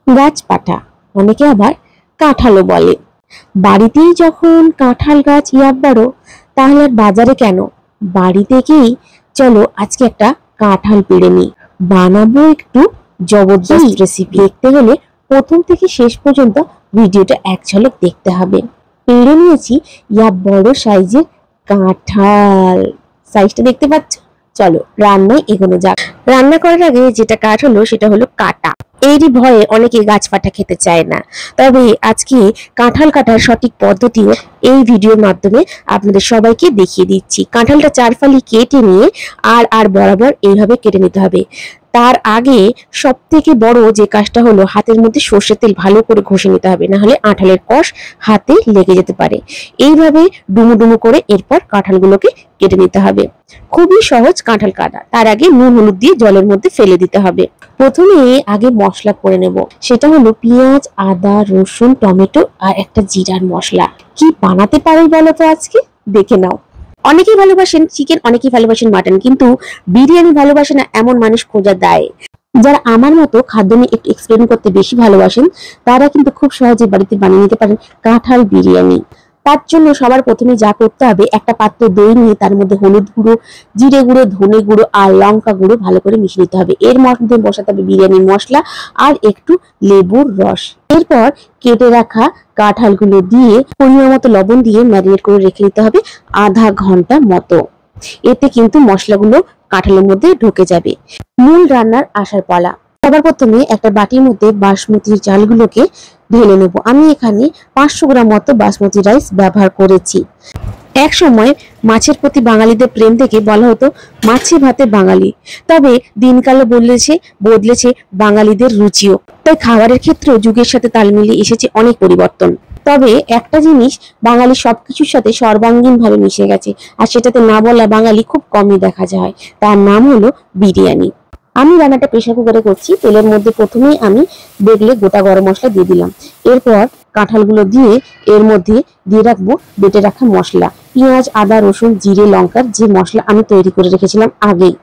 গাছ পাঠা, অনেকে আবার কাঁঠালও বলে। বাড়িতেই যখন কাঁঠাল গাছ বড়, তাহলে আর বাজারে কেন, বাড়ি থেকেই চলো আজকে একটা কাঁঠাল পেড়ে নিই, বানাবো একটু জবরদস্ত রেসিপি। দেখতে হলে প্রথম থেকে শেষ পর্যন্ত ভিডিওটা এক ঝলক দেখতে হবে। পেড়ে নিয়েছি বড় সাইজের কাঁঠাল, সাইজটা দেখতে পাচ্ছ। চলো রান্নায় এগোনো যাক। রান্না করার আগে যেটা কাজ হলো সেটা হলো কাটা। এরই ভয়ে অনেকে গাছ পাঠা খেতে চায় না, তবে আজকে কাঁঠাল কাটার সঠিক পদ্ধতিও এই ভিডিওর মাধ্যমে আপনাদের সবাইকে দেখিয়ে দিচ্ছি। কাঁঠালটা 4 ফালি কেটে নিয়ে আর বরাবর এইভাবে কেটে নিতে হবে। তার আগে সব থেকে বড় যে কাজটা হলো হাতের মধ্যে সর্ষের তেল ভালো করে ঘষে নিতে হবে, না হলে আঁঠালের কষ হাতে লেগে যেতে পারে। এইভাবে ডুমু ডুমু করে এরপর কাঁঠালগুলোকে কেটে নিতে হবে। খুবই সহজ কাঁঠাল কাটা। তার আগে নুন হলুদ দিয়ে জলের মধ্যে ফেলে দিতে হবে। প্রথমে আগে মশলা করে নেব, সেটা হলো পেঁয়াজ, আদা, রসুন, টমেটো আর একটা জিরার মশলা। কি বানাতে পারি বলো তো আজকে, দেখে নাও। অনেকেই ভালোবাসেন চিকেন, অনেকেই ভালোবাসেন মাটন, কিন্তু বিরিয়ানি ভালোবাসে না এমন মানুষ খোঁজা দেয়। যারা আমার মতো খাদ্য নিয়ে একটু এক্সপেরিমেন্ট করতে বেশি ভালোবাসেন, তারা কিন্তু খুব সহজে বাড়িতে বানিয়ে নিতে পারেন কাঁঠাল বিরিয়ানি। তার জন্য সবার প্রথমে যা করতে হবে, একটা পাত্র দই নিয়ে তার মধ্যে হলুদ গুঁড়ো, জিরে গুঁড়ো, ধনে গুঁড়ো আর লঙ্কা গুঁড়ো ভালো করে মিশিয়ে নিতে হবে। এর মধ্যে বসাতে হবে বিরিয়ানির মশলা আর একটু লেবুর রস। এরপর কেটে রাখা কাঁঠালগুলো দিয়ে পরিমাণ মতো লবণ দিয়ে ম্যারিনেট করে রেখে দিতে হবে আধা ঘন্টা মতো। এতে কিন্তু মশলাগুলো কাঁঠালের মধ্যে ঢুকে যাবে। মূল রান্নার আসার পালা। সবার প্রথমে একটা বাটির মধ্যে বাসমতি চালগুলোকে ঢেলে নেব। আমি এখানে 500 গ্রাম মতো বাসমতি রাইস ব্যবহার করেছি। এক সময় মাছের প্রতি বাঙালিদের প্রেম থেকে বলা হতো মাছে ভাতে বাঙালি, তবে দিনকালে বদলেছে বাঙালিদের রুচিও। তাই খাবারের ক্ষেত্রেও যুগের সাথে তাল মিলিয়ে এসেছে অনেক পরিবর্তন। তবে একটা জিনিস বাঙালি সবকিছুর সাথে সর্বাঙ্গীন ভাবে মিশে গেছে, আর সেটাতে না বলা বাঙালি খুব কমই দেখা যায়। তার নাম হলো বিরিয়ানি। আমি রান্নাটা প্রেসার কুকারে করছি। তেলের মধ্যে প্রথমেই আমি দেখলে গোটা গরম মশলা দিয়ে দিলাম। এরপর কাঁঠালগুলো দিয়ে এর মধ্যে দিয়ে রাখবো বেটে রাখা মশলা, পেঁয়াজ, আদা, রসুন, জিরে, লঙ্কার যে মশলা আমি তৈরি করে রেখেছিলাম আগেই।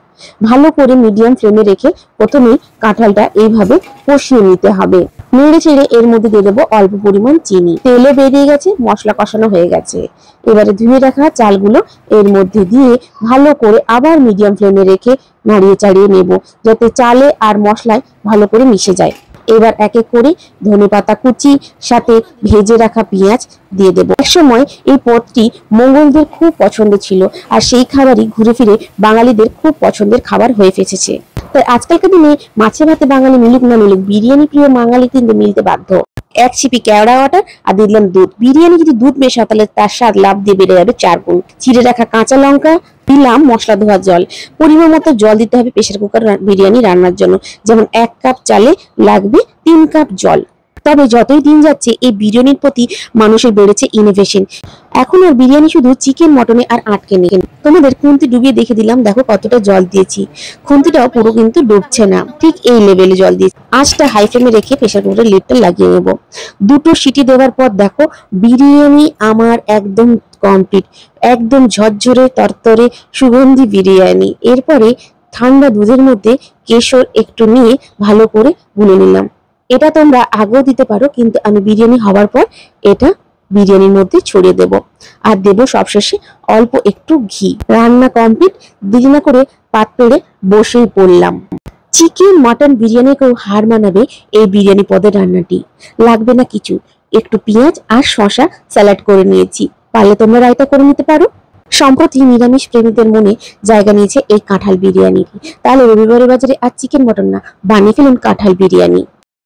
ভালো করে মিডিয়াম ফ্লেমে রেখে প্রথমেই কাঁঠালটা এইভাবে কষিয়ে নিতে হবে। নেড়ে চেড়ে এর মধ্যে দিয়ে দেবো অল্প পরিমাণ চিনি। তেলে বেরিয়ে গেছে, মশলা কষানো হয়ে গেছে। এবারে ধুয়ে রাখা চালগুলো এর মধ্যে দিয়ে ভালো করে আবার মিডিয়াম ফ্লেমে রেখে নাড়িয়ে চাড়িয়ে নেব, যাতে চালে আর মশলায় ভালো করে মিশে যায়। এবার এক এক করে ধনেপাতা কুচি সাথে ভেজে রাখা পেঁয়াজ দিয়ে দেব। একসময় এই পদটি মঙ্গলদের খুব পছন্দ ছিল, আর সেই খাবারই ঘুরে ফিরে বাঙালিদের খুব পছন্দের খাবার হয়ে এসেছে। তাই আজকালকার দিনে মাছে ভাতে বাঙালি মিলুক না মিলুক, বিরিয়ানি প্রিয় বাঙালি কিন্তু মিলতে বাধ্য। এক ছিপি কেওড়া ওয়াটার আর দিয়ে দিলাম দুধ। বিরিয়ানি যদি দুধ মেশাও তাহলে তার স্বাদ লাভ দিয়ে বেড়ে যাবে 4 গুণ। চিড়ে রাখা কাঁচা লঙ্কা, দিলাম মশলা ধোয়া জল। পরিমাণ মতো জল দিতে হবে প্রেসার কুকার বিরিয়ানি রান্নার জন্য। যেমন 1 কাপ চালে লাগবে 3 কাপ জল। তবে যতই দিন যাচ্ছে এই বিরিয়ানির প্রতি মানুষের বেড়েছে ইনোভেশন। এখন আর বিরিয়ানি শুধু চিকেন মটনে আর আটকে নেই। তোমাদের খুন্তি ডুবিয়ে দেখে দিলাম, দেখো কতটা জল দিয়েছি। খুন্তিটাও পুরো কিন্তু ডুবছে না, ঠিক এই লেভেলে জল দিয়েছি। আঁচটা হাই ফ্লেমে রেখে প্রেসার কুকারের লিডটা লাগিয়ে নেব। 2টো সিটি দেওয়ার পর দেখো বিরিয়ানি আমার একদম কমপ্লিট। একদম ঝরঝরে তরতরে সুগন্ধি বিরিয়ানি। এরপরে ঠান্ডা দুধের মধ্যে কেশর একটু নিয়ে ভালো করে গুলে নিলাম। এটা তোমরা আগেও দিতে পারো, কিন্তু আমি বিরিয়ানি হওয়ার পর এটা বিরিয়ানির মধ্যে ছড়িয়ে দেব। আর দেব সবশেষে অল্প একটু ঘি। রান্না কমপ্লিট। দেরি না করে পাত্রে বসেই পড়লাম। চিকেন মাটন বিরিয়ানিকেও হার মানাবে এই বিরিয়ানি পদের রান্নাটি। লাগবে না কিছু, একটু পেঁয়াজ আর শসা স্যালাড করে নিয়েছি। পারলে তোমরা রায়তা করে নিতে পারো। সম্প্রতি নিরামিষ প্রেমীদের মনে জায়গা নিয়েছে এই কাঁঠাল বিরিয়ানি। তাহলে রবিবারের বাজারে আর চিকেন মটন না, বানিয়ে ফেলুন কাঁঠাল বিরিয়ানি।